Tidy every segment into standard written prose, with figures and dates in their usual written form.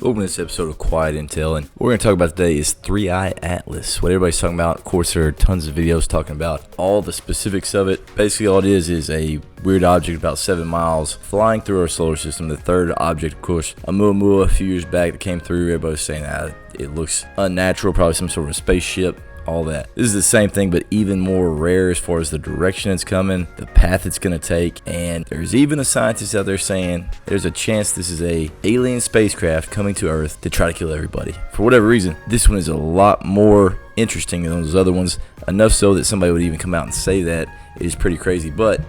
Welcome to this episode of Quiet Intel, and what we're going to talk about today is 3-Eye Atlas. What everybody's talking about. Of course, there are tons of videos talking about all the specifics of it. Basically, all it is a weird object about 7 miles flying through our solar system. The third object, of course, Oumuamua, a few years back that came through. Everybody was saying it looks unnatural, probably some sort of a spaceship. All that. This is the same thing, but even more rare as far as the direction it's coming, the path it's going to take, and there's even a scientist out there saying there's a chance this is a alien spacecraft coming to Earth to try to kill everybody. For whatever reason, this one is a lot more interesting than those other ones, enough so that somebody would even come out and say that. It is pretty crazy, but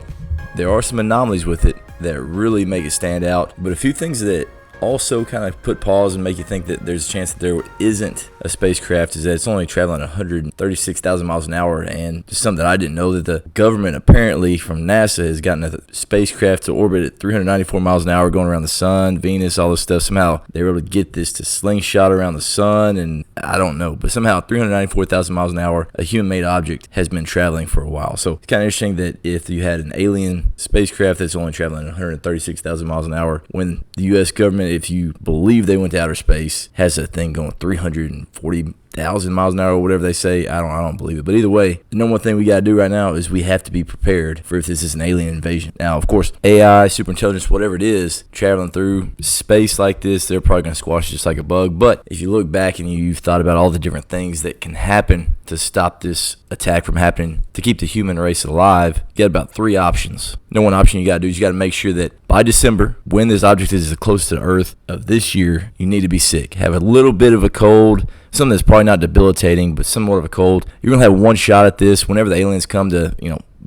there are some anomalies with it that really make it stand out, but a few things that also kind of put pause and make you think that there's a chance that there isn't a spacecraft is that it's only traveling 136,000 miles an hour, and just something that I didn't know, that the government apparently from NASA has gotten a spacecraft to orbit at 394 miles an hour going around the sun, Venus, all this stuff. Somehow they were able to get this to slingshot around the sun, and I don't know, but somehow 394,000 miles an hour, a human-made object has been traveling for a while. So it's kind of interesting that if you had an alien spacecraft that's only traveling 136,000 miles an hour, when the U.S. government, if you believe they went to outer space, has a thing going 340,000 miles an hour or whatever they say. I don't believe it. But either way, the number one thing we got to do right now is we have to be prepared for if this is an alien invasion. Now, of course, AI, superintelligence, whatever it is, traveling through space like this, they're probably going to squash it just like a bug. But if you look back and you've thought about all the different things that can happen to stop this attack from happening, to keep the human race alive, you got about 3 options. Number one option you got to do is you got to make sure that by December, when this object is close to the Earth of this year, you need to be sick. Have a little bit of a cold, something that's probably not debilitating, but somewhat of a cold. You're going to have one shot at this. Whenever the aliens come to,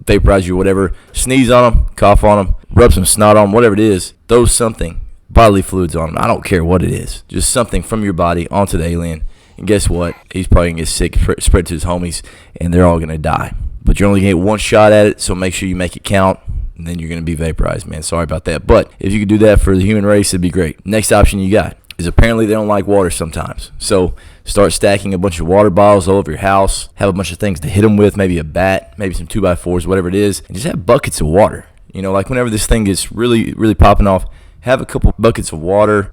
vaporize you or whatever, sneeze on them, cough on them, rub some snot on them, whatever it is, throw something, bodily fluids on them. I don't care what it is. Just something from your body onto the alien. And guess what? He's probably going to get sick, spread to his homies, and they're all going to die. But you're only going to get one shot at it, so make sure you make it count, and then you're going to be vaporized, man. Sorry about that. But if you could do that for the human race, it'd be great. Next option you got is apparently they don't like water sometimes. So start stacking a bunch of water bottles all over your house. Have a bunch of things to hit them with, maybe a bat, maybe some 2x4s, whatever it is, and just have buckets of water. Like whenever this thing gets really, really popping off, have a couple buckets of water.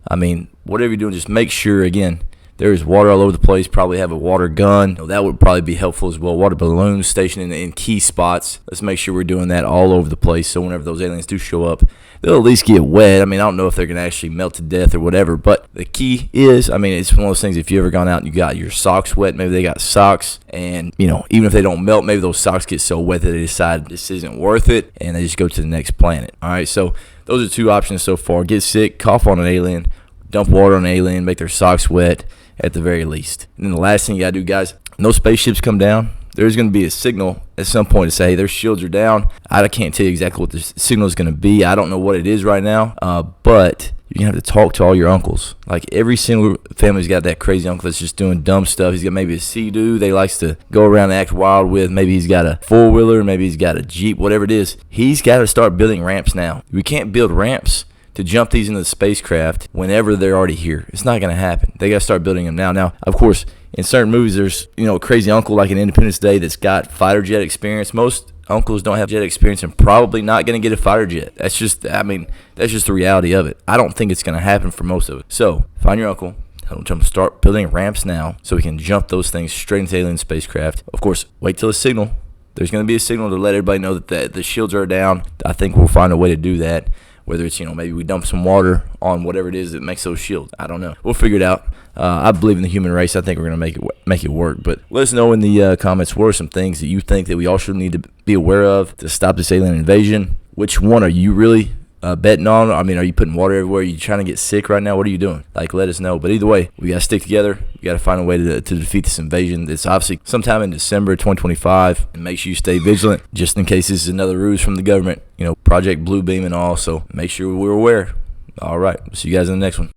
Whatever you're doing, just make sure, again, there is water all over the place. Probably have a water gun. That would probably be helpful as well. Water balloons stationed in key spots. Let's make sure we're doing that all over the place, so whenever those aliens do show up, they'll at least get wet. I don't know if they're going to actually melt to death or whatever, but the key is, it's one of those things, if you ever gone out and you got your socks wet, maybe they got socks, and, even if they don't melt, maybe those socks get so wet that they decide this isn't worth it, and they just go to the next planet. All right, so those are 2 options so far. Get sick, cough on an alien, dump water on an alien, make their socks wet, at the very least. And then the last thing you gotta do, guys, when those spaceships come down, there's going to be a signal at some point to say, hey, their shields are down. I can't tell you exactly what the signal is going to be. I don't know what it is right now, but you're going to have to talk to all your uncles. Like every single family's got that crazy uncle that's just doing dumb stuff. He's got maybe a Sea-Doo they likes to go around and act wild with. Maybe he's got a four-wheeler. Maybe he's got a Jeep, whatever it is. He's got to start building ramps now. We can't build ramps to jump these into the spacecraft whenever they're already here. It's not going to happen. They got to start building them now. Now, of course, in certain movies, there's, a crazy uncle like in Independence Day that's got fighter jet experience. Most uncles don't have jet experience and probably not going to get a fighter jet. That's just the reality of it. I don't think it's going to happen for most of it. So, find your uncle. Tell them to start building ramps now so we can jump those things straight into alien spacecraft. Of course, wait till the signal. There's going to be a signal to let everybody know that the shields are down. I think we'll find a way to do that. Whether it's, maybe we dump some water on whatever it is that makes those shields. I don't know. We'll figure it out. I believe in the human race. I think we're going to make it work. But let us know in the comments, what are some things that you think that we all should need to be aware of to stop this alien invasion? Which one are you really betting on? Are you putting water everywhere? Are you trying to get sick right now? What are you doing? Let us know. But either way, we got to stick together. We got to find a way to defeat this invasion. It's obviously sometime in December 2025. And make sure you stay vigilant just in case this is another ruse from the government. Project Bluebeam and all. So make sure we're aware. All right. See you guys in the next one.